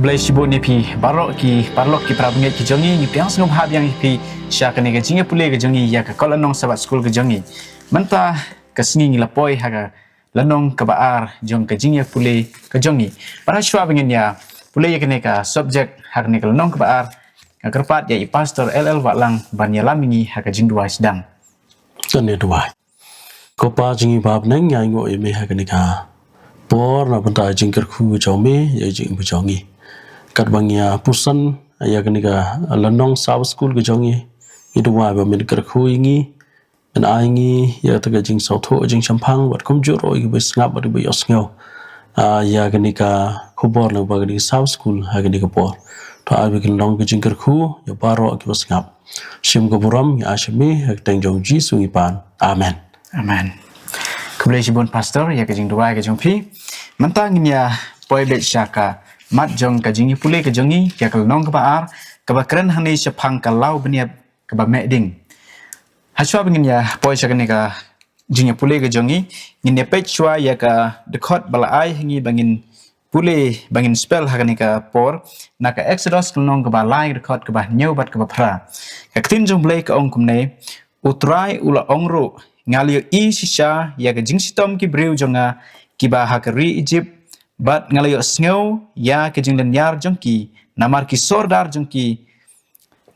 Keblai sibuk ni pi barok ki prabngai ki jongi ni piang sngom hab yang pi sya ka ne ga jinga pule ga jongi ya ka kolanong sabat school ga jongi manta ka sngi ni lapoi ha ga lanong ka baar jong ka jinga pule ka jongi para shwa bingin ya pule ya ka subject ha ka ne ka lanong ka baar ka kerpat ya i pastor LL Waklang ban ya lamingi ha ka jingdua sedang Kan dua. Ko pa jingi bab nang ngai ngo eme ha ka ne ka por na banta jingker khu chome ya jing bu jongi kat bangya pusan ya ka ne ka lanong sab school ga jongi itu wa ba min ker khu ingi an aingi ya ta ga jing sau tho jing champang wat kom juro i be ngap ba be yos ngau ya ka ne ka khu bor na ba ga sab school ha ka ne ka por to a be long ga jingker khu ya baro ki bas ngap sim go buram ya ashmi ha tang jong ji su ngi pan amen amen Keblai sibun pastor ya ka jingdua ga jong pi mentang ya poi bet syaka mat jong ka jingi pule ka jongi ya ka lanong ka baar ka ba kren hani syapang ka lau beniap ka ba meding haswa bingin ya poi syaka ne ka jingi pule ka jongi ngin ya pet chwa ya ka dekot bala ai hingi bangin pule bangin spell ha ka ne ka por na ka exodus ka lanong ka ba lai dekot ka ba nyau bat ka ba pra ka tin jong blai ka ong kumne utrai ula ongro ngalio i shisha ya ka jing sitom ki breu jonga ki ba ha ka ri Egypt bat ngalio snow ya ke jing yar jongki namar ki sordar jongki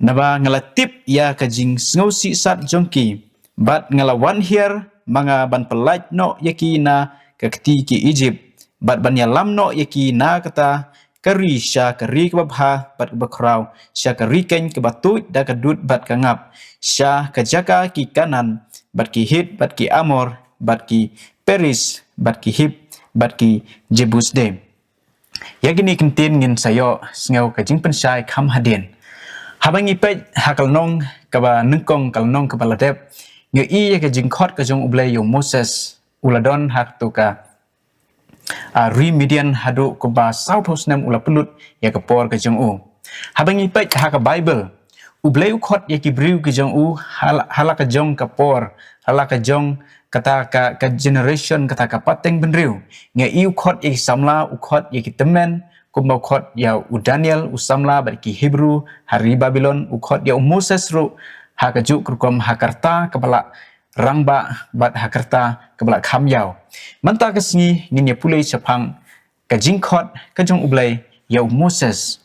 naba ngalatip ya ke jing snow si sat jongki bat ngalawan here manga ban pelaj no yaki na kakti ki Egypt bat ban ya lam no yaki na kata kari sya kari ke babha bat bakrau sya kari ken ke batut da kadut bat kangap sya kajaka ki kanan bat ki hit bat ki amor bat ki peris bat ki hip bat ki jebus de yagini kentin ngin sayo sngau ka jing pensai kham hadin habangi pe hakal nong ka ba nungkong kal nong ka baladep nge i ya ka jing khot ka jong ublay yo Moses uladon hak to ka remedian hadu ko ba sau posnem ula pelut ya ka por ka jong u habangi pe ha ka Bible ublay khot ya ki briu ka jong u hala ka jong ka por hala ka jong kata ka generation kata ka pateng benriu nge iu khot ik samla u khot ik temen kumba khot ya u Daniel u samla bar ki Hebrew hari Babylon u khot ya u Moses ru ha ka ju krukom hakarta kepala rangba bat hakarta kepala khamyau manta ka sngi ngin ya pulei chapang ka jingkhot ka jong ublai ya u Moses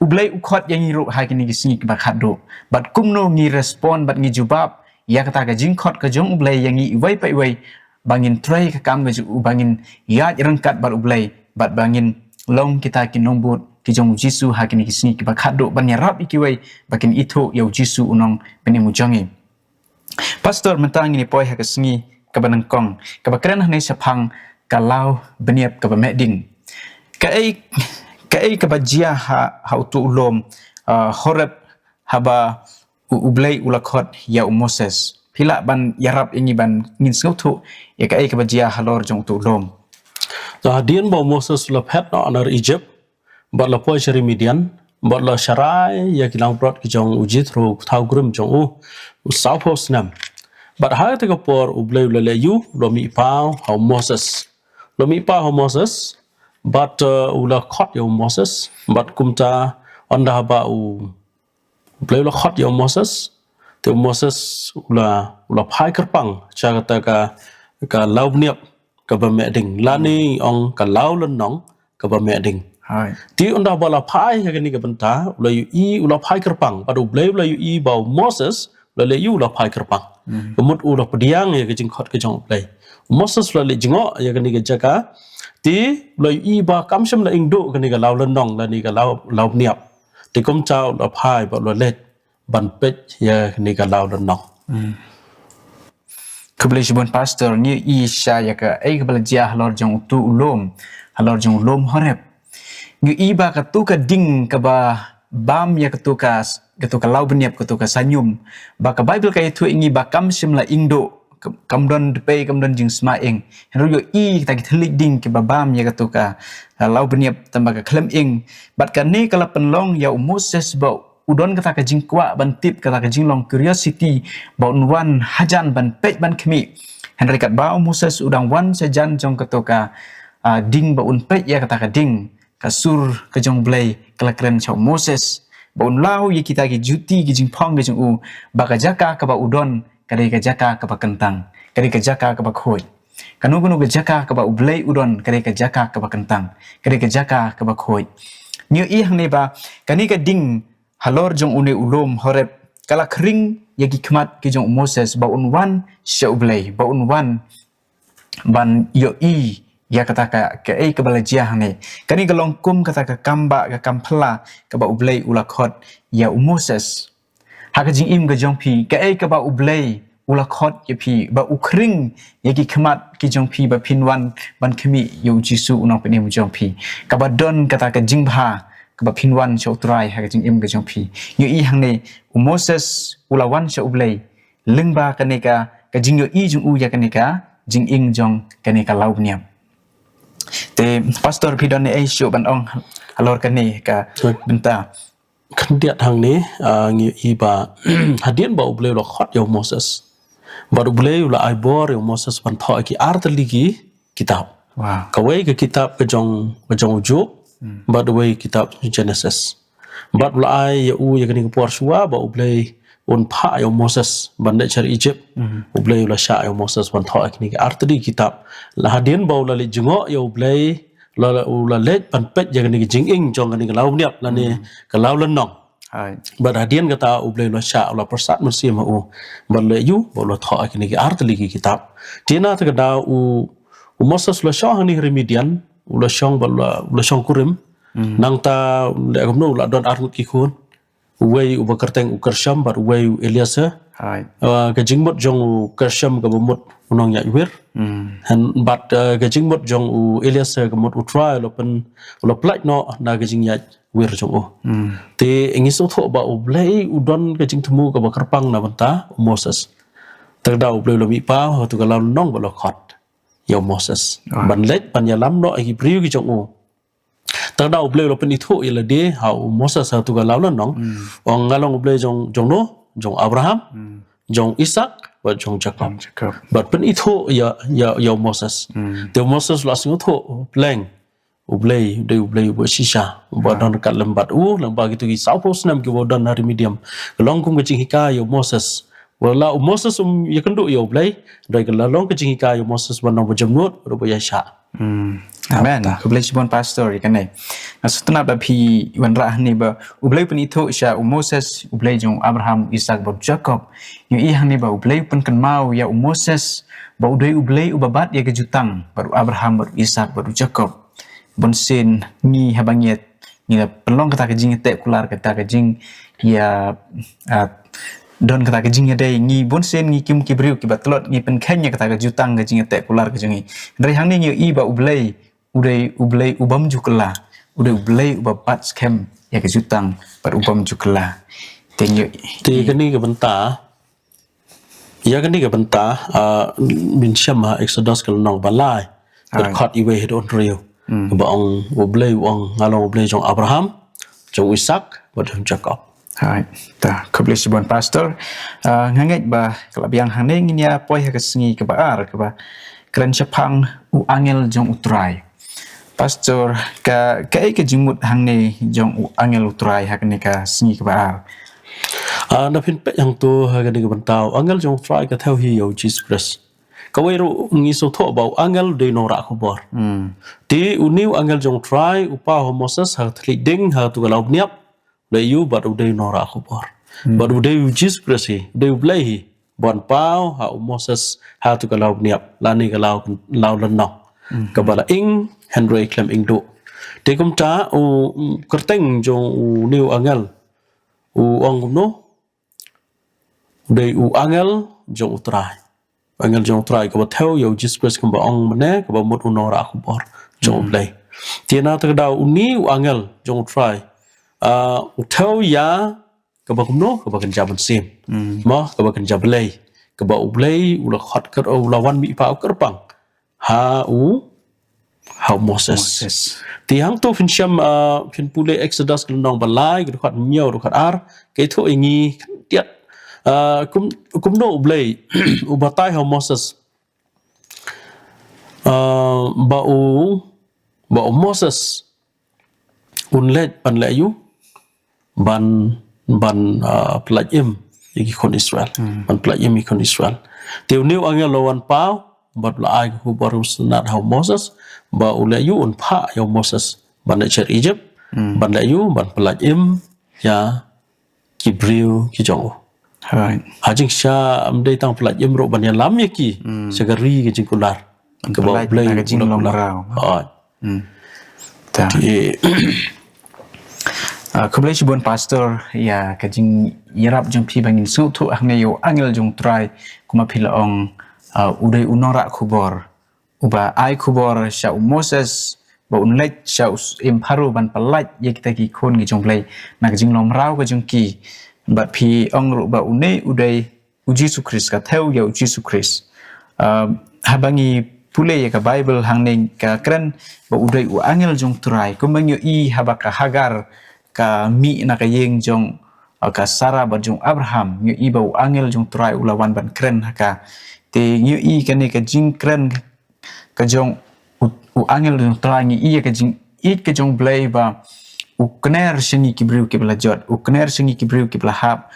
ublai u khot yang ru ha kini sngi ba khadu bat kumno ngi respond bat ngi jubab ya kata ka jingkhot ka jong ublai yang i wai pai wai bangin trai ka kam ga ju bangin ya rengkat bar ublai bat bangin long kita ki nombut ki jong Jisu ha kini kisni ki bakhado ban yarap iki wai bakin itu ya Jisu unong beni mujangi pastor mentang ini poi ha kasngi ka banangkong ka bakran ne sapang kalau beniap ka bameding ka ai ka bajia ha utu ulom horeb haba ublai ulakhot ya Moses pila ban yarap ini ban ngin sautu ya ka ai ka bajia halor jong tu lom ta dien bo Moses la phet no anar Egypt ba la poi shari Midian ba la sharai ya kilang prot ki jong ujit ro thau grum jong u south post nam ba ha ta ka por ublai le yu lo mi pa ha Moses but ula khot ya Moses but kumta onda ba u play la khot ya Moses te Moses ula phai kerpang cha kata ka lau niap ka ba meding lani ong ka lau len nong ka ba meding hai ti onda ba la phai ka ni ka banta ula phai kerpang padu blay ula yu i ba Moses le yu ula phai kerpang mut ula pediang ya ka jing khot ka jong play Moses le jingo ya ka ni ka jaka ti ula yu i ba kamsam la ingdo ka ni ka lau len nong la ni ka lau niap ti kom chao la phai ba lo let ban pet ya ni ka lau dan nong Keblai sibun pastor ni isya ya ka ai ka belajar halor jong tu ulom halor jong ulom horep ngi iba ka tu ka ding ka ba bam ya ka tu ka lau beniap ka tu ka sanyum ba ka Bible ka itu ingi ba kam sim la ingdo kamdon depe kamdon jing smaing henro yo i ta ki thlik ding ke ba bam ya ka tu ka lau beniap tamba ka klem ing bat ka ni kala penlong ya Moses ba udon kata ka jingkwa ban tip kata ka jinglong curiosity ba unwan hajan ban pej ban kemi henry kat ba Moses udang wan sejan jong katoka ding ba un pej ya kata ka ding kasur kejong blay kelakren chau Moses baun lau ye kita ki juti ki jingpong ki jong u baka jaka ka ba udon kadai ka jaka ka ba kentang kadai ka jaka ka ba khoi kanu kanu ka jaka ka ba ublay udon kadai ka jaka ka ba kentang kadai ka jaka ka ba khoi nyu i hang ne ba kani ka ding halor jong une ulom horep kala kring yagi khmat ki jong Moses baun wan sha ublay baun wan ban yo i ya kata ka kebala jiah ne kani galong kum kata ka kamba ka kampla ka ba ublay ulakhot ya Moses ha ka jing im ga jong pi ka ba ublay ulakhot ya pi ba ukring ya ki khmat ki jong pi ba pinwan ban khmi yo jisu unong pe ne mu jong pi ka ba don kata ka jing bha ka ba pinwan chau trai ha ka jing im ga jong pi yo i hang ne Moses ulawan sha ublay lengba ka ne ka jing yo i jung u ya ka ne ka jing ing jong ka ne ka lau niam te pastor pidon ne show ban ong halor kan ni ka benta kan dia thang ni ngi iba hadian ba ublay lo khot yo Moses ba ublay la ai bor yo Moses ban tho ki artli ki kitab wow kawai ke kitab ke jong Job ba dawai kitab Genesis ba la ai u ya kini por suwa ba ublay un pha yo Moses ban de char Egypt ublay la sha yo Moses ban tho ki artli kitab la hadian ba la le jungo yo ublay la le ban pet ya kini jing ing jong kini lau niap la ni ka lau len nong hai ba hadian kata ublay la sha la persat musim u ban le yu ba la tho kini artli ki kitab tina ta da u Moses la sha ni remedian la shong ba la shong kurim nang ta le gomno la don arnut ki khun way uba kerteng ukersham bar way Eliasa hai ka jingmot jong kersham ka bomot unong ya wir han bat ka jingmot jong u Eliasa ka mot utrai lo pen lo plak no na ka jing ya wir jong u te ingi so tho ba ublay udon ka jing temu ka ba kerpang na banta Moses terda ublay lo mi pa ho tu ka law nong ba lo khot ya Moses ban let ban ya lam no ai briu ki jong u terda ublay lo pen ithu ila de ha Moses ha tu ka law nong ong ngalong ublay jong no jong Abraham jong Isaac và jong Jacob but pen ithu ya Moses te Moses la sing tho pleng ublay bu shisha ba don ka lembat lemba gitu ki sau pos nam ki bo don hari medium long kum ke hika ya Moses wala Moses ya kendu ya ublay dai ka long ke hika ya Moses ba no jamnut ro ya sha amen ublay sibon pastor ikan ne asutna ba phi wan ra ni ba ublay pen ithu sha Moses ublay jong Abraham Isaac ba Jacob yu i han ni ba ublay pen kan mau ya Moses ba ublay ubabat ya ke jutang baru Abraham baru Isaac baru Jacob bonsin ni habangiet ni la pelong kata kejing te kular kata kejing ya don kata kejing ya dai ni bonsin ni kim kibriu ki batlot ni pen khanya kata kejutang kejing te kular kejing dari hang ni i ba ublay ubam jukla ublay ubabat scam ya kejutang bar ubam jukla tenyo te kani ke benta ya kani ke benta min shama Exodus kal nong balai but khot iwe hit on real ba ong ublay ngalong ublay jong Abraham jong Isaac ba jong Jacob hai ta kubli sibon pastor nganget ba kelabiang haning nya poi ha kesengi ke baar ke ba keren chapang u angel jong utrai pastor ka ke jimut hang ne jong u angel utrai ha ne ka sengi ke baar na pin pe yang tu ha ga de bantau angel jong utrai ka theo hi yo Jesus Christ kawai ro ngi so tho bau angel de no ra khobor ti uniu angel jong try upa ho Moses ha thli ding ha tu galau niap le yu ba de no ra khobor ba de Jesus Christ de blai hi bon pau ha Moses ha tu galau niap la ni galau lau lan no ka bala ing Henry klem ing do te kum ta u kerteng jong uniu angel u ong no de u angel jong try angel jong try ka theo yo Jesus Christ ka ba ong mane ka ba mot unora khobor jong blai tiena ta da uni angel jong try theo ya ka ba kumno ka ba kan jaban sim ma ka ba kan jablai ka ba ublai ula khat ka ula wan mi pa kerpang ha Moses ti hang to fin sham fin pule Exodus ka nong balai ka khat nyaw ka ar ke tho ingi tiat kum no ublay ubatay ho Moses ba Moses unlet ban le yu ban pelaj im iki kon Israel ban pelaj im ikon Israel teu new angel lawan pau bat la ai ku baru sunat how Moses ba ule yu un pha yo Moses ban le cher Egypt ban le yu ban pelaj im ya kibriu ki jong Hai. hajing sha amdei tang pelaj im ro ban ya lam ya ki segari ki jing kular ke ba Pelaj blai na ka jing long rau. Ta. Keblai sibon pastor ya kajing yarap jong pi bangin su tu ahne yo angel jong try kuma pila ong udai unora kubor uba ai kubor sha Moses ba unlek sha imparu ban palat ye kita ki kon gi jong play na kajing lom rau ka jong ki ba pi ong ru ba unai udai uji su Christ ka theo ya uji su Christ habangi pule ya ka Bible hangning ka kren ba udai u angel jong try kumangyo i habaka Hagar ka mi na ka yeng jong ka Sarah ba jong Abraham nyu i ba u angel jong try ulawan ban kren haka te nyu i ka ne ka jing kren ka jong u angel jong try ngi i ka jing i ka jong blai ba u kner shingi kibriu ki bla jot u kner shingi kibriu ki bla hap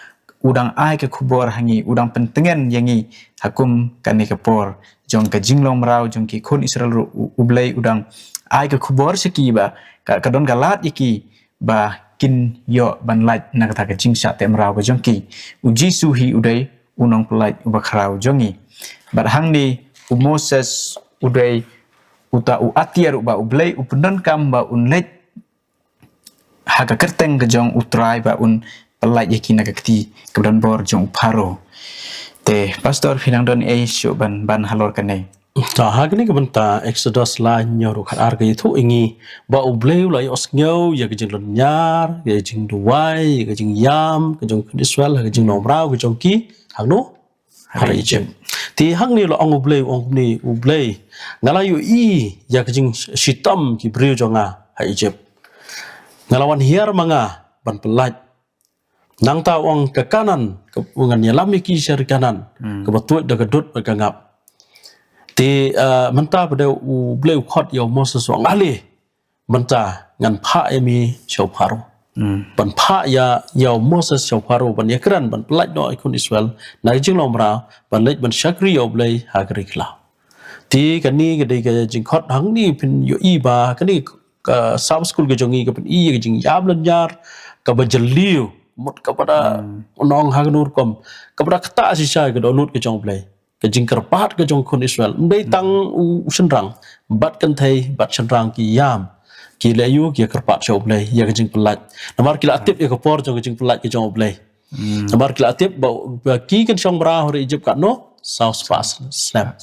udang ai ka kubor hangi udang pentengen yangi hakum ka ne ka por jong ka jinglom rau jong ki kon Israel u blai udang ai ka kubor siki ba ka don galat iki ba kin yo ban laj na kata ka jing sha tem rau ka jong ki u Jisu hi udai unong pelaj u bakrau jongi bat hang ni u Moses udai uta u atiar ba u blai u pendon kam ba un lej haka kerteng ka jong u try ba un pelaj yaki na ka kti kedan bor jong paro te pastor finang don e syo ban halor kanai ta hagni ke benta Exodus la nyoru khat ar ke thu ingi ba ubleu lai osngeu ya ke jing lon nyar ya jing duai ya ke jing yam ke jong Israel ke jing nomrau ke jong ki hangno hari Egypt ti hangni lo ong ni ublei ngala yu i ya ke jing shitam ki breu jonga ha Egypt ngalawan hiar manga ban pelaj nang ta ong ke kanan ke ungan yalam ki syar kanan ke betuat da kedut bagangap ti menta pada u bleu khot yo Moses wang ali menta ngan pha emi chau pharu ban pha ya yo Moses chau pharu ban yakran ban pelaj no ikon Israel na jing lomra ban lej ban shakri yo blei hagri kla ti kani ke dei ke jing khot hang ni pin yo i ba kani ka sub school ke jongi ke pin i ke jing yab lan yar ka bajaliu mot kepada unong hagnur kom kepada kata sisa ke donut ke jong blei ke jing kerpat ke jong kon Israel ndai tang u senrang bat kan thai bat senrang ki yam ki le yu ki kerpat chau blai ya ke jing pelaj namar kila atip ya ke por jong ke jing pelaj ke jong blai namar kila atip ba ki kan song bra hore Egypt kat no south pass snap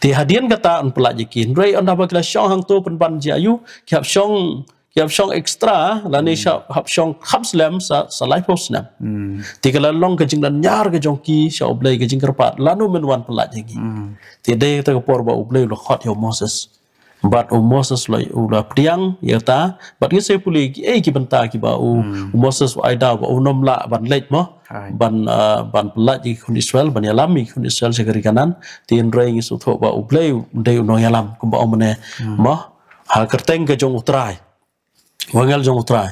ti hadian kata an pelaj ki ndai on ba kila song hang to pen ban ji ayu ki hab song extra la ni hab song khap slam sa life post snap ti kala long ke jing dan nyar ke jong ki sha oblei ke jing kerpat lanu men wan pelaj gi ti de ta por ba oblei lo khot yo Moses bat Moses lo ula priang ya ta bat ngi se puli ki benta ki ba Moses wa ida ba nom la ban lej mo ban pelaj gi kun Israel ban yalam mi kun Israel segari kanan ti rei ngi su tho ba oblei de no yalam ku ba omne mo ha kerteng ke jong utrai wangal jong utrai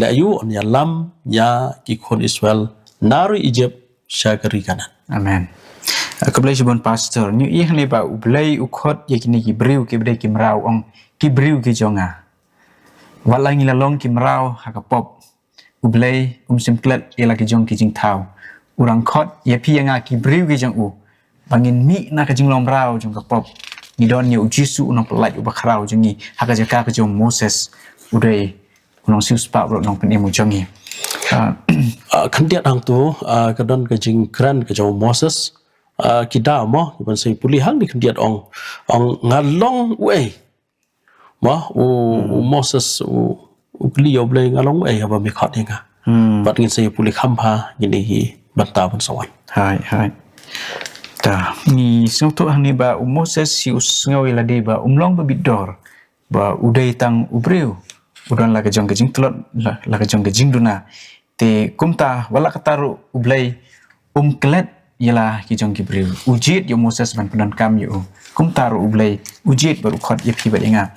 la yu on yalam ya ki kun Israel naru Egypt segari kanan amen keblai sibon pastor nyu i hne ba ublai ukhot yakini ki briu ki bre ki mrau ong ki briu ki jonga walangi la long ki mrau hakapop ublai simplet ela ki jong ki jing thau urang khot ye pi nga ki briu ki jong u bangin mi na ka jing lom rau jong kapop ni don ye Jisu unong pelaj u bakrau jongi haka jaka ka jong Moses udai unong siu spa ro nong pen emu jongi kandiat hang tu kadon ke jing kran ke jong Moses kita mo ban sei puli hang di kandiat ong ngalong we mo Moses beliau blai ngalong we ba mi khat nga bat ngin sei puli khampa gini hi banta ban sawan hai ta ni soto hang ni ba Moses si usngawi la de ba umlong ba bidor ba udai tang ubreu udan la ka jong tlot la ka jong duna te kumta wala kataru ublai klet ialah ki jong ki bril ujit yo Moses ban penon kam yo kumtaru ublai ujit baru khot ye pi ba inga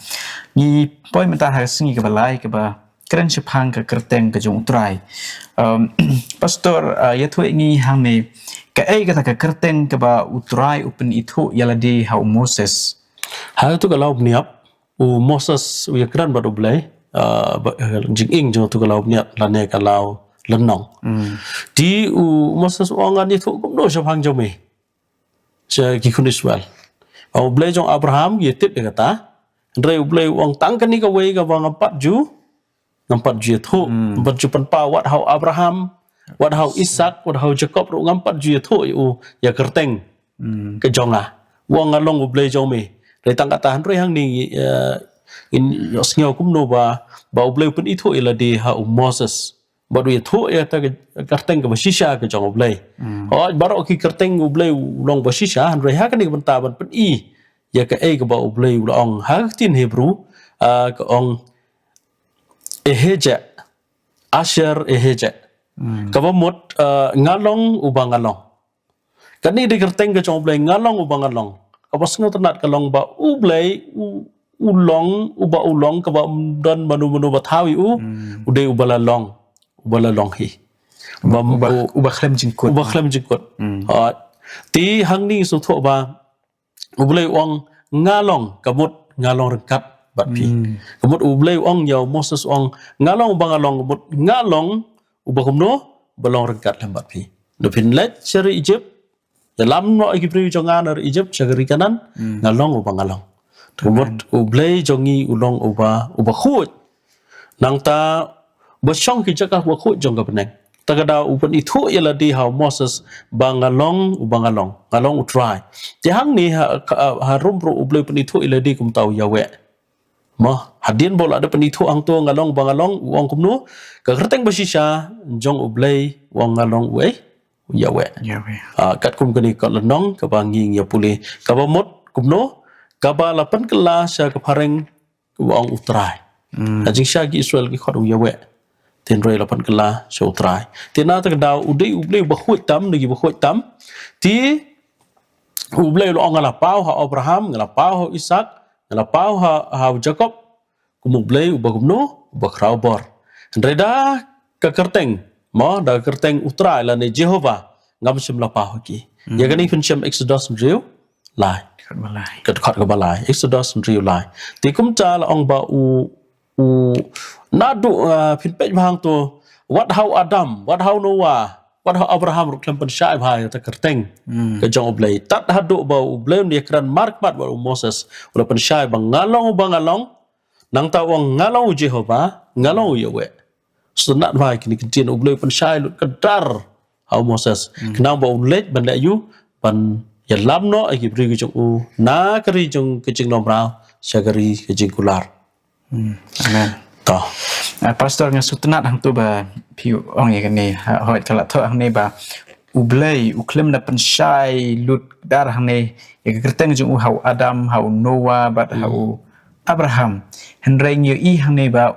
ni poi menta ha singi ke balai ke ba keren sepang ke kerteng ke jong utrai pastor ya tu ingi hang ni ke kata ke kerteng ke ba utrai upen itu yala di hau Moses hal tu kalau niap Moses ya keren baru belai jing ing jo tu kalau niap lane kalau lenong di Moses wangan itu cũng no sepang jo me cha ki kun Israel belai jong Abraham ye tip de kata Andrei belai wang tangkan ni kawai ka wang empat ju itu empat ju penpa wat hau Abraham wat hau Ishak wat hau Jacob ru ngampat ju itu ya kerteng ke jonga wang ngalong belai jong me dari tangkat tahan rei hang ni in yosnyo kum no ba belai pun itu ila di hau Moses baru itu ya ta kerteng ke basisha ke jong belai baru ki kerteng belai long basisha han rei ha kan ni benta ban pen i ya ke ke ba ublei ulong ha tin Hebrew ke ong eheja Asher eheja ka ba mot ngalong ubang ngalong kan ni de kerteng ke chong ublei ngalong ubang ngalong ka ba sngo tanat ka long ba ublei ulong uba ulong ka ba dan manu ba thawi ude ubala long hi uba klem jingkut ti hang ni su tho ba ublei ong ngalong kamut ngalong rekat bat pi kamut ublei ong yau Moses ong ngalong bangalong kamut ngalong ubakumno balong rekat lembat pi no pin let seri Egypt ya lam no Egypt jongan ar Egypt sagari kanan ngalong ubangalong kamut ublei jongi ulong uba khut nang ta bosong ki jakah wa khut jong ka peneng tagada upan itu ialah di hau Moses bangalong ngalong utrai jahang ni harum ro ublei pen itu ialah di kum tau yawe mah hadin bola ada pen itu ang tu ngalong bangalong uang kumnu ka kerteng basisha jong ublei wang ngalong we yawe kat kum kani ka lenong ka banging ya pulih ka bamot kumnu ka ba lapan kelas ka pareng wang utrai ajing syagi Israel ki khot yawe tin roi lapan kela sotrai tina ta dau udai ublei ba khoi tam lagi ba khoi tam ti ublei lo ngala pau ha Abraham ngala pau ha Ishak ngala pau ha Jacob kum ublei uba kumno uba kraubor reda ka kerteng mo da kerteng utrai la ne Jehovah ngam sim la pau ki ya gani fin sim Exodus riu lai kat khat ka balai Exodus riu lai ti kum cha la ong ba u nadu pinpej bahang tu what how Adam what how Noah what how Abraham ruk lempen syai bahai ta kerteng ke jong oblei tat hadu ba oblei ni kran mark mat ba Moses lempen syai bang ngalong nang ta wong ngalong Jehovah ngalong Yahweh sunat bahai kini kecin oblei pen syai lut kedar hau Moses kenang ba ulet ban la yu ban ya lamno ai ki bri ki jong u na kari jong kecing nomrau syagari kecing kular amen to pastor nga sutunat hang tu ba piu ong ye kan ni hoi kala tho hang ni ba ublei uklem na pensyai lut dar hang ni ye kerteng jung hau Adam hau Noah bat hau Abraham henreng ye I hang ni ba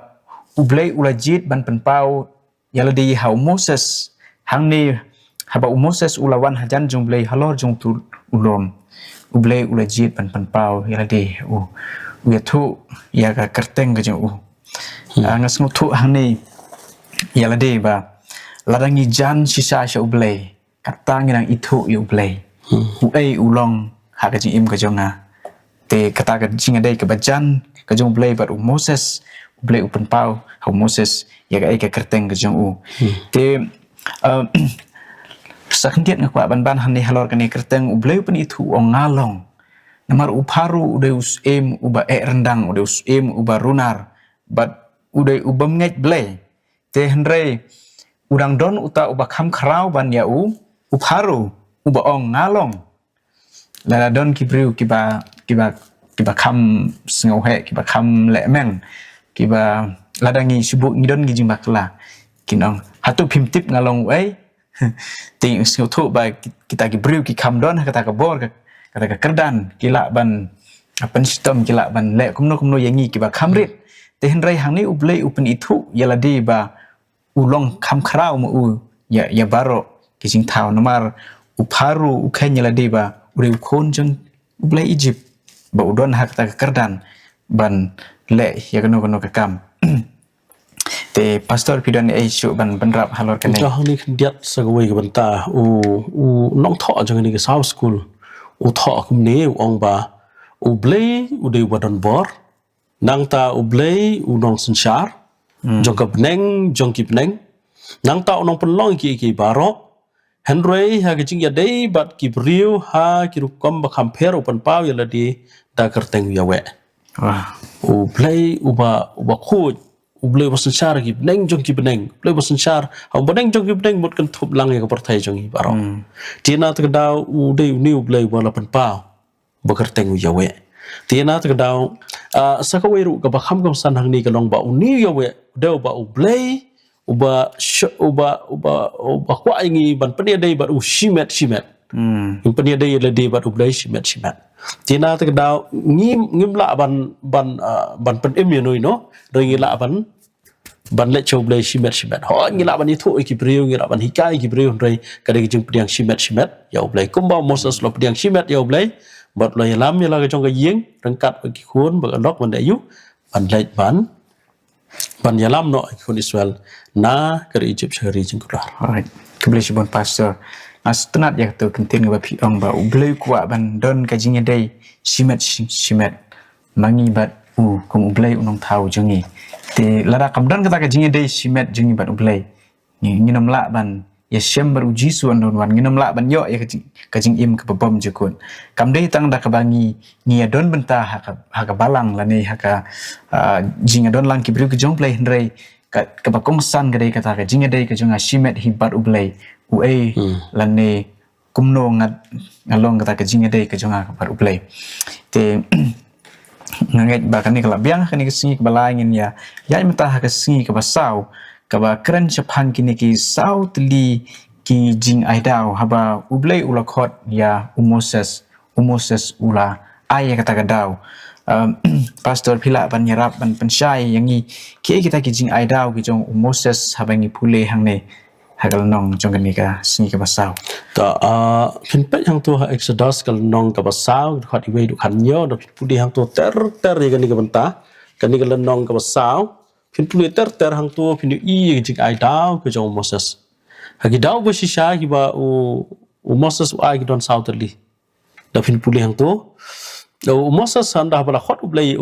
ublei ulajit ban penpau yala di hau Moses hang ni haba Moses ulawan hajan jung blei halor jung tu ulom ublei ulajit ban penpau yala di ya tu ya ka kerteng ke jung ngas ngutu hang ni yala de ba ladangi jan sisa sha ublei kata ngang itu yu ublei ulong ha ka jing im ka jonga te kata ka jing adai ka bajan ka jong ublei ba Moses ublei upen pau ha Moses ya ka kerteng ka jong te sakendiat ngakwa ban han ni halor ka ni kerteng ublei upen itu ong ngalong namar uparu udeus em uba rendang udeus em uba runar bat udai ubam ngej blei te henrei udang don uta uba kham khrau ban ya uparu uba ong ngalong la don kibriu kiba kham sngau he kiba kham le meng kiba ladangi subu ngidon ngijing bakla kinong hatu pimtip ngalong ai ting sngau thu ba kita kibriu ki kham don kata ka bor kata ka kerdan kila ban apan sistem kila ban le kumno yangi kiba khamrit te henrei hang ni ublei upen itu yala di ba ulong kham khrau mu ya baro kising thau namar uparu ukhen yala di ba uri ukhon jeng ublei Egypt ba udon hak ta kerdan ban le ya kano ka kam te pastor pidon isu ban benrap halor kene Jauh ni diat segawai ke benta nong thọ jangan ni ke South School thọ kum ne ong ba blay de wadon bor nang ta blay nong sensyar jong ka beneng jong ki beneng nang ta nong pelong ki barok Henry ha ke jing ya dei bat ki briu ha ki rukom ba compare open pau ya ladi da kerteng ya we wah blay uba khoj blay basen syar ki beneng jong ki beneng blay basen syar ha beneng jong ki beneng mot kan thup lang ya ka partai jong hi barok tina ta dau de new blay wala pen pau ba kerteng ya we tina ta dau sakawai ru ka ba kham kam san hang ni ka long ba ni ya we deu ba blay uba kwa ingi ban penia dei bat shimet in penia dei le dei bat ublai shimet tina ta dau ngim la ban pen em no rồi ngila ban le chow blai shimet ho ngila ban itu ki priu ngila ban hikai ki priu rồi kadai jing priang shimet ya ublai kumba moses lo priang shimet ya ublai bat lo lam ya la ka jong ka yeng rangkat ki khun ba lok ban dayu ban le ban yalam no ikon Israel na kari Egypt sehari jengkular. alright kebeli sibon pastor tenat ya tu kentin ba pi ong ba ublei kuat ban don ka jing dei simet mangi bat kum ublei unong tau jengi te lara kamdan kata ka jing dei simet jengi bat ublei ni nom la ban ya syam baru jisu andon wan nginom la ban yo ya ka jing im ka bom jekun kam dei tang da ka bangi ni adon benta ha ka balang la ni ha ka jing adon lang ki bru ka jong play hendrei ka ba kong san ka dei kata ka jing dei ka jong simet hibat ublei la ni kumno ngalong kata ka jing dei ka jong ka par ublei te nganget ba kan ni kala biang kan ni singi ka balangin ya mata ha ka singi ka basau kaba keren Japan kini ki South Li ki jing aidau haba ublei ulakot ya umoses ula ai kata kadau pastor pila ban nyarap ban pensyai yang ni kita ki jing aidau ki jong umoses haba ngi pule hang ne hagal nong jong ni ka singi ka basau ta pinpet yang tu Exodus kal nong ka basau khat iwe du khan nyo do pudi hang tu ter ya ni ka benta kan ni ka nong ka basau fin puli ter hang tu fin i jing ai dau ke jong Moses hagi dau ba shisha ki ba Moses ai don souterly da fin puli hang tu Moses anda bala khot ublai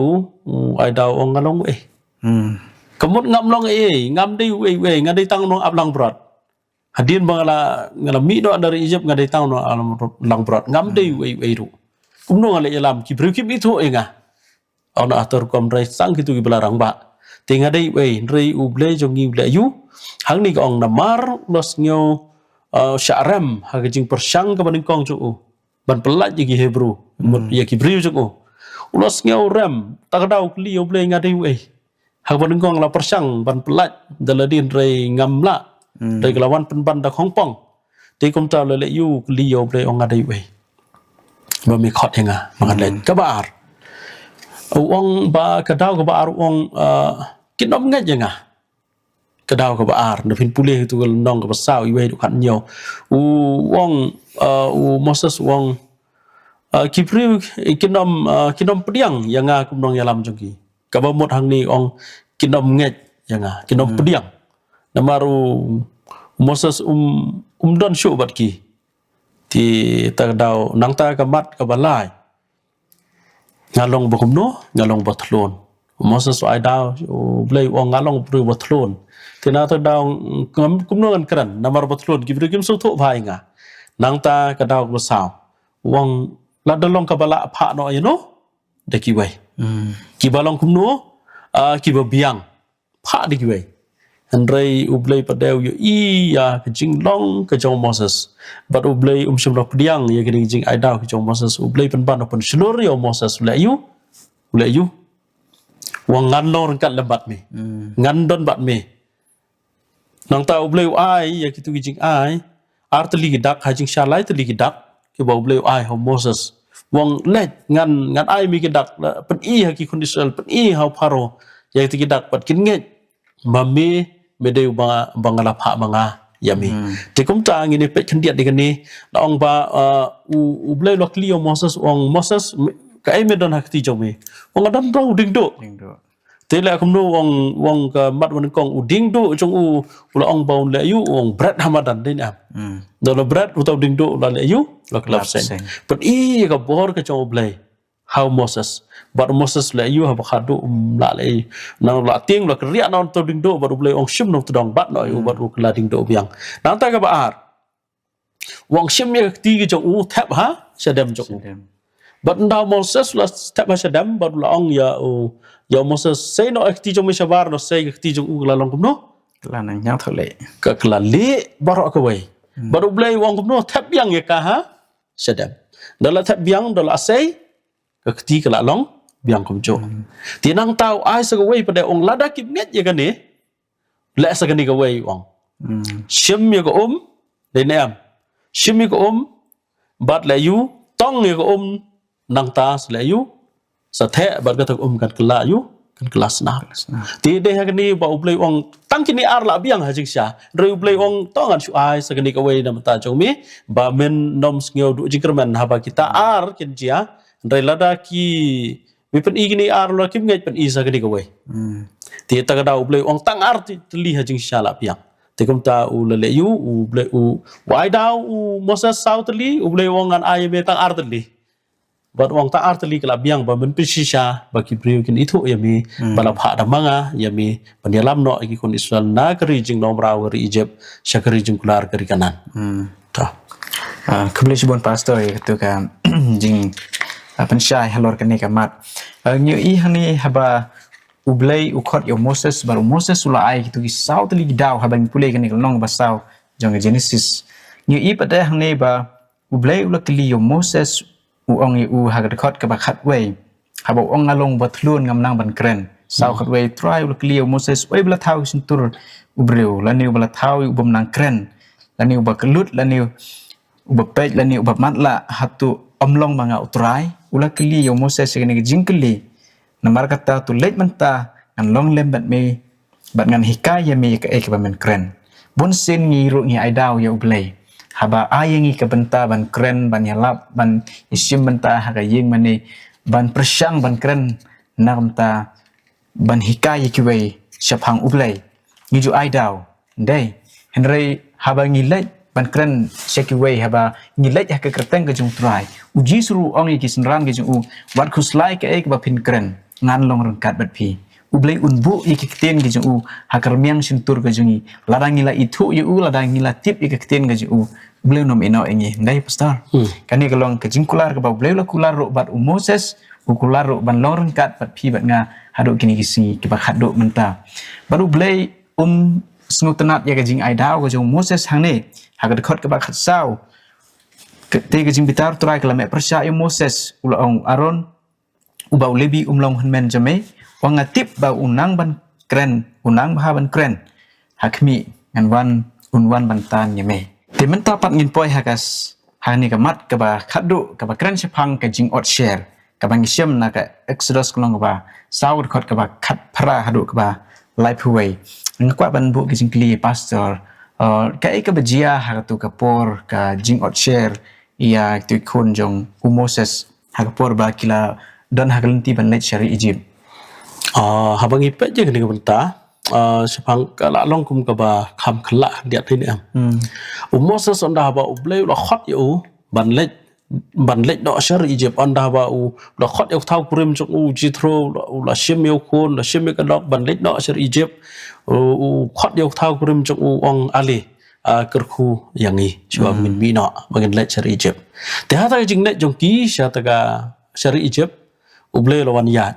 ai dau ong ngalong kamut ngam long ngam dei we ngadai tang no ablang brat hadin bangala ngala mi do dari Egypt ngadai tang no alam lang brat ngam dei we ru kumno ngale alam ki bru ki itu nga ona atur kom rai sang kitu ki belarang ba tinga dei we rei uble jongi ble yu hang ni ong namar los ngyo syarem ha jing persyang ka baning kong chu ban pelat gi Hebrew mut ya ki bru chu ulos ngyo rem takadau kli uble ngadei we ha baning kong la persyang ban pelat daladin rei ngamla rei kelawan penban da khongpong ti kom ta le yu kli uble ong ngadei we ba mi khot henga mangan ka bar uang ba kadau ka baar uang kinom ngat janga kadau ka baar na fin pulih tu nong ka basau iwe du kan nyo uang Moses uang kipri kinom pediang yanga kumnong yalam jongki ka ba mot hang ni ong kinom ngat yanga kinom pediang namaru Moses don syu bat ki ti ta kadau nang ta ka mat ka balai ngalong bakumno ngalong batlon Moses ai dau blai ong ngalong bru batlon tina ta dau kumno kan kran namar batlon gibru kim su tho bhai nga nang ta ka dau ba saw wong la dolong ka bala pha no de ki wai ki balong kumno ki ba biang pha de ki wai andrei ublai padeu yo ya jing long ka jong Moses but ublai shum lo pdiang ya gini jing ai dau ka jong Moses ublai pen ban open shlor yo Moses ule yu wang ngan lor kan lebat me ngan don bat me nang ta ublai ai ya kitu jing ai artli gidak ha jing shalai tli gidak ki ba ublai ai ho Moses wang let ngan ai mi gidak pen i ha ki kondisel pen i ha paro ya kitu gidak pat kin nge mami medeu bangala pha manga yami te kum ta ngini pe khandiat de ni la ong ba ublai lokli Moses ong Moses ka ai medon hakti jomi ong adan rau ding do te thế là không đâu ông cái mặt vẫn còn u đinh độ trong u là ông bầu lệ yu ông bread hamadan đấy nè đó là bread u tàu đinh độ là lệ yu là club sen but i cái bor cái trong play how Moses but Moses lệ yu haba khadu la lệ nào là tiếng là cái riêng nào tàu đinh độ but u play ông shim nó tàu bắt nói u but u là đinh độ biang nang ta cái bà ông shim ya ti cái trong u thép ha sẽ đem trong but now Moses là thép ha sẽ đem but là ông ya Moses say no ekti trong mishavar no say ekti trong ugla long kumno là nang nhau thở lệ ka la le baro ka way baru blay wong kumno thap yang ya ka ha sedam dala thap yang dala say ekti ka la long biang kum jo tinang tau ai sa ka way pada ong lada kip net ya kan ni la sa kan ni ka way wong shim ya ka le nem shim ya ka bat la yu tong ya ka nang ta la yu sa the bat ka kan kala yu kan kelas na ti de ha ni ba ublei ong tang kini ar la biang ha jing sha re ublei ong tongan shu ai sa kini ka wei na mata chong mi ba men nom ngeu du jing kerman ha ba kita ar kin jia re lada ki mi pen i kini ar la kim ngai pen i sa kini ka wei ti ta ka da ublei ong tang ar ti li ha jing sha la biang ti kum ta u le yu ublei u wai dau u Moses south li ublei ong an ai me tang ar li but wong ta arteli kala biang ba men pisisha ba kibriu kin itu yami bala pha damanga yami penyalam no iki kon Israel nagari jing nom raw ri Egypt syakari jing kular kari kanan ta kebeli sibon pastor ya tu ka jing pensyai halor kene kamat nyu i hani haba ublei ukot yo Moses baru Moses ula ai gitu ki sau teli dau haba pulai kene nong ba sau jong Genesis nyu i pada hani ba ublei ula kili yo Moses uong u hagadkot ka bakhat way habo ong along batlun ngam nang ban kren sau khat way try ul clear Moses way bla thau sintur ubreu laniu bla thau ubom nang kren laniu ba kelut laniu ubapej laniu ubamatla hatu omlong manga utrai ula clear Moses segene jingkeli namar kata tu lej menta ngan long lem bat me bat ngan hikaya me ka ek ba men kren bon sin ngi ru ngi aidau ya ublei haba ayengi ke benta ban keren ban yalap ban isim benta haga ying mani ban persyang ban keren namta ban hikaya kiwei syapang ublei ngiju aidau dei henry haba ngilej ban keren syakiwei haba ngilej ha ke kerteng ke jung trai uji suru ongi ki senran ke jung wat khuslai ke ek ba pin keren ngan long rengkat bat pi ublei unbu iki keten ke jung hakermiang sintur ke jungi ladangila itu yu ladangila tip iki keten ke jung ublei nom ino ingi ndai pastor kani kalong ke jingkular ke ba ublei la kular ro bat Moses ukular ro ban long rengkat bat pi bat nga hadu kini kisi ke ba hadu menta baru ublei sengu tenat ya ke jing aidau ke jung Moses hang ne hagad khot ke ba khat sau ke te ke jing bitar turai ke lame persya Moses ula ong Aaron ubau lebi umlong hanmen jame wang atip ba unang ban kren unang bah ban kren hakmi ngan wan bantan yame te menta pat ngin poi hakas hani kamat ka ba khadu ka ba kren sepang ka jing ot share ka bang siam na ka Exodus kolong ba saud khot ka ba khat phra hadu ka ba life way ngakwa ban bu ki jing kli pastor ka e ka bajia hatu ka por ka jing ot share ia tu kun jong Moses hakapor ba kila dan hakalenti ban let syari Egypt habang ipet je kena benta sepang kala long kum ka ba kham khla dia tin am Moses onda ba ublei la khot yu ban let do syar Egypt onda ba u la khot yu thau prim chung u jithro la shim yu kon la shim ka dok ban let do syar Egypt u khot yu thau prim chung u ong ali kerku yang ni chua min bi no bagen let syar Egypt te ha ta jing net jong ki sha ta ka syar Egypt ublei lawan yat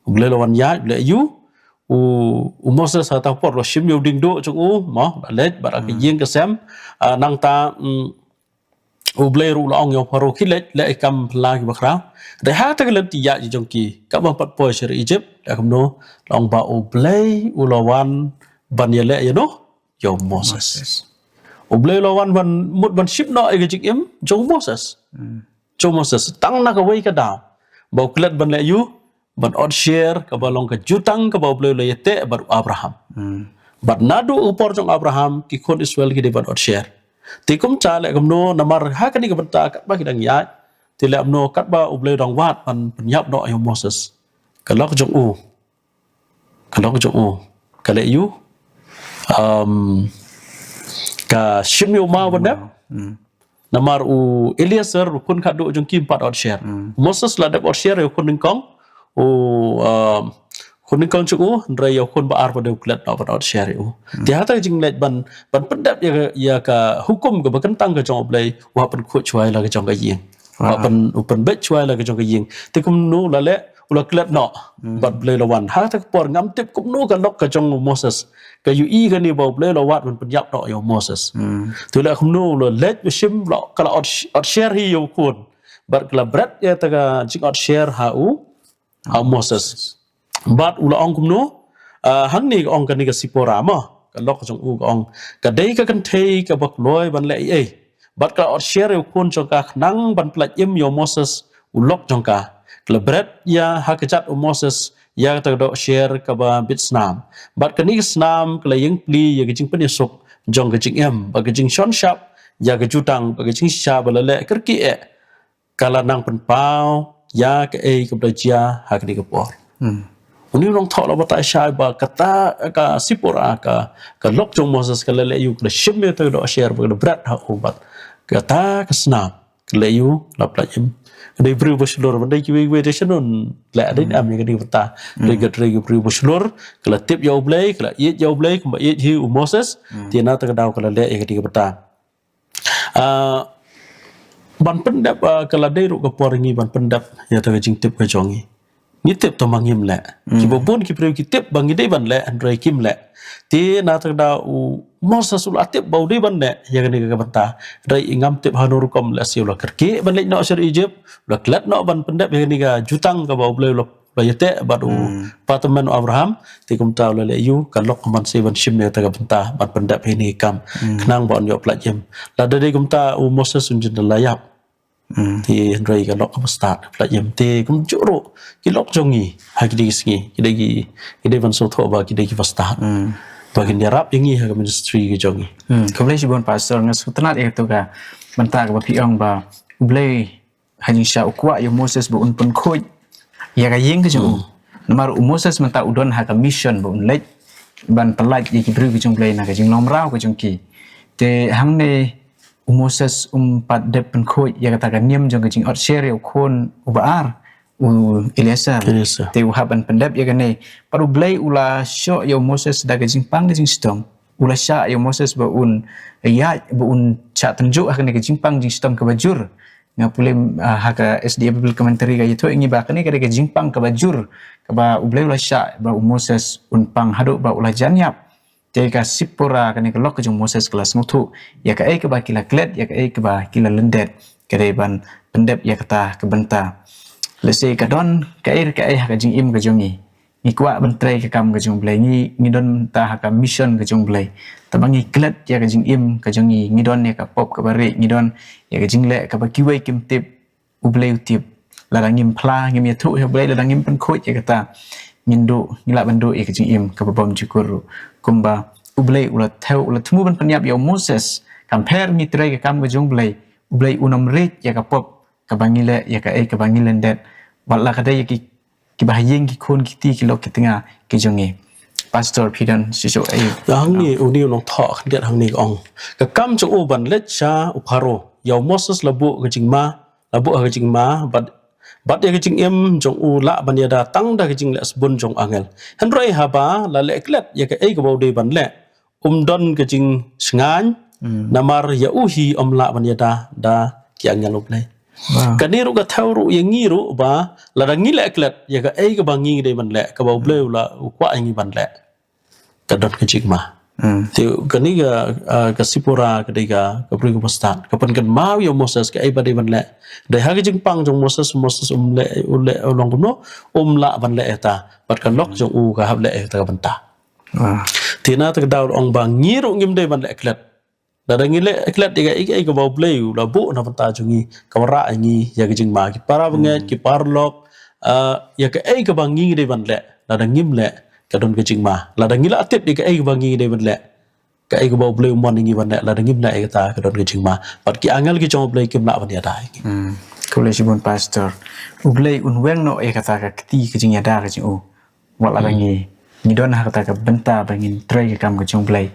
ublei lawan yat le yu Moses atau por lo shim yu ding do chung u mo let barak yeng ke sem nang ta ublei ru la ong yo paro kilet le kam pla ki bakra de ha ta len ti ya ji jong ki ka ba pat po syar Egypt la kam no long ba ublei ulawan ban ye le yo no yo Moses ublei lawan ban mut ban ship no e jik im jong Moses jong Moses tang na ka wei ka da ba klet ban le yu ban od share ka balong ka jutang ka ba ublei le yete baru Abraham bat nadu upor jong Abraham ki kon Israel ki de ban od share tikum cha le kam no namar ha kani ka banta kat ba kidang ya ti le amno kat ba ublei dong wat pan penyap no yo Moses ka lok jong kalau jong u kale yu ka shimyo ma wanda namar u Eliezer kun kado jong kim pat out share Moses la dep out share kun ningkong u kun ningkong chu ndrai yo kun ba ar pada uklet out out share u ti hata jing let ban pendap ya ka hukum ka bakentang ka jong oblai wa pen khu chuai la ka jong ka ying wa pen bet chuai la ka jong ka ying ti kum nu la le ula klet no bat blai la wan hata por ngam tip kum nu ka lok ka jong Moses ka yu i ka ni ba blai la wat man pen yap no yo Moses tu la kum nu la let shim lo kala out share hi yo kun bat kala bret ya ta ka jing out share ha Moses bat ula ong kum nu hang ni ong ka ni ka sipora ma ka lok jong u ka ong ka dei ka kan thei ka bak loi ban le ei bat ka out share yo kun jong ka nang ban plat im yo Moses ulok jong ka klebret ya hakajat Moses ya ta do share ka ba bit snam bat ka ni snam kla yang pli ya gijing pen yesuk jong gijing em ba gijing shon shap ya gijutang ba gijing sha ba le kerki e kala nang pen pau ya ka e ka bajia hakni ka por uni rong thọ la bata sha ba kata ka sipora ka lok jong Moses ka le yu ka shim ta do share ba bret ha ubat kata ka snam le yu la plajim dei bru boslor bandai ki we de shanun la dei am ni ka bata dei ga dei bru boslor kala tip yo blai kala yet yo blai kuma yet hi Moses ti na ta ka daw kala le ka bata ban pendap kala dei ru ka poringi ban pendap ya ta jing tip ka jongi ni tip to mangim le ki bobon ki pre ki tip bangi dei ban le andrei kim le ti na ta da Moses ul atip bau dei ban le ya ni ka bata dei ingam tip hanur kom le siu la kerki ban le no sir Egypt la klat no ban pendap ya ni ka jutang ka bau ble lo bayete badu patemen Abraham ti kum taw le yu ka lok man se ban shim ne ta ka bata ban pendap ni kam knang bon yo plajem la dei kum ta Moses unjin la yap thì rồi cái lọc cái start lại yếm thì cũng chỗ độ cái lọc trong nghỉ hay cái đây vẫn số thọ và cái đây cái start và cái nhà rap yang nghỉ hay cái ministry cái trong nghỉ kemudian si bon pastor ngasutnat itu ka banta ka pi ong ba blay hanya sha ukwa yo Moses bu un pun khoi ya ka yeng ka jong namar Moses menta udon ha ka mission bu un lek ban pelaj ki bru ka jong blay na ka jing nom rau ka jong ki te hang ne Moses pat dep pen khoi ya kata kan niam jong jing out share yo kon ubaar Eliezer te haban pendep ya kane paru blai ula sho yo Moses da jing pang jing stom ula sha yo Moses ba un ya ba un cha tunjuk akan jing pang jing stom ka bajur ngapule haka SDA Bible commentary ga itu ingi ba kane ka jing pang ka bajur ka ba blai ula sha ba Moses un pang hadu ba ula janyap jika sipora kani kelok ke jong Moses kelas ngutu ya ka ke ba kila klet ya ka ba kila lendet kereban pendep ya kata kebenta lese ka don ka ka jing im ka jongi ni kwa bentre ka kam ka jong blai ni don ta ka mission ka jong blai tabangi klet ya ka jing im ka jongi ni don ya ka pop ka bare ni don ya ka jing le ka ba kiwe kim tip u blai tip la ngim pla ngim ya thu ya blai la ngim pen khoi ya kata ngindu ngila bandu ya ka jing im ka bom jukuru kumba ublay ulat theo ulat temu ban penyap ya Moses compare ni trai ka kam jong blay ublay unam ret ya ka pop ka bangile ya ka ka bangilen det wala ka dai ki bahayeng ki kon ki ti ki lok ki tinga ki jongi pastor Pidon siso hang ni uni long tho khan det hang ni ong ka kam jong u ban let cha uparo ya Moses labu ka jing ma bat ya kecing em jong u la ban ya datang da kecing le sbun jong angel henroi haba la le klet ya ka ei ka bau de ban le don kecing sngan namar ya uhi la ban ya da ki angel oplai kani ru ka thau ru yang ngi ru ba la da ngi le klet ya ka ei ka bangi de ban le ka bau ble la kwa ngi ban le ka don kecing ma thì cái này cái sipora cái đây cái beri kepastan kapan kan mau ya Moses cái ai badai ban le dai ha cái jingpang jong Moses le long kuno la ban le eta pat kan lok jong u ka hab le eta ban ta thì na ta daw ong bang ngiru ngim dai ban le klet da da ngile klet diga ai ka bau play la bu na ban ta jungi kamera ngi ya cái jing ma ki para banget ki parlok ya cái ai ka bang ngi dai ban le da da ngim le kadon ke jingma la da ngila atip di ka ai bangi de ban le ka ai ba bleu mon ngi ban le la da ngim na ai ta kadon ke jingma pat ki angal ki chong blei kim la ban ya dai kule si bon pastor ublei un weng no ai kata ka ti ke jing ya da ka jing u wala bangi ngidon ha kata ka benta bangin trai ka kam ka jong play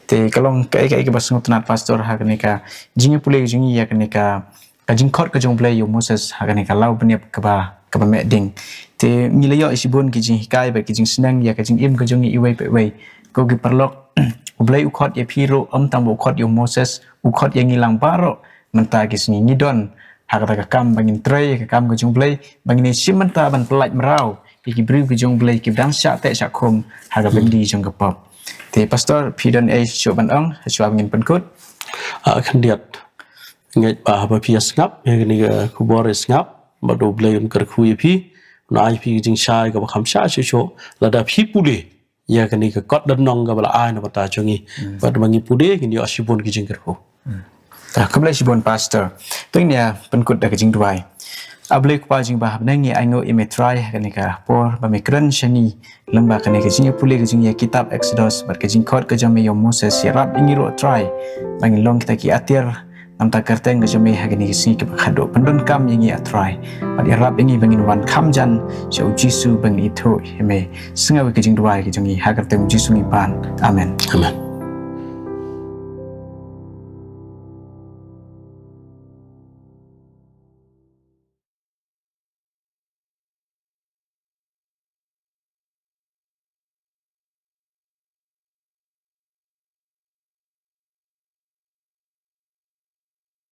te kalong ka ka basung tunat pastor ha ka jingi pule jingi ya ka jing khot ka jong play yo Moses ha ka lau beniap ka ba meding te ngilayo isibun ki jing hikai ba ki jing senang ya ka jing im ka jong iwei pe wei ko ki perlok ublai ukhot ya piro tam ukhot yo Moses ukhot yang ngilang paro menta ki sini ngidon ha kata ka kam bangin trai ka kam ka jong play bangin simenta ban pelaj merau ki bri ki jong play ki dang sya te sya khom ha ka bendi jong ka pop te pastor pidon chu ban ong chu ngin penkut kan diat ngai ba ba pi ngap ya ni ku boris ngap ba do blay ker khu pi na pi jing shai ka ba kham sha chu la da pi pule ya kan ni ka kot dan nong ka ba ai na ba ta chungi ba bangi pude ki ni asibon ki jing ker khu ta kamlai sibon pastor pengnya penkut da ka jing duai ablai ku pa jing ba nang ai ngo imetrai kan ka por ba mikran shani lamba kan ka jing pule ka jing ya kitab exodus ba ka jing khot ka jame yo Moses ya rap ingiro try bang long kita ki atir namta kerteng ka jame ha gani si ka khado pendon kam yang ya try ba ya rap ingi bangin wan kam jan so jisu bang itu heme singa ka jing duai ka jing ha kerteng jisu ni pan amen amen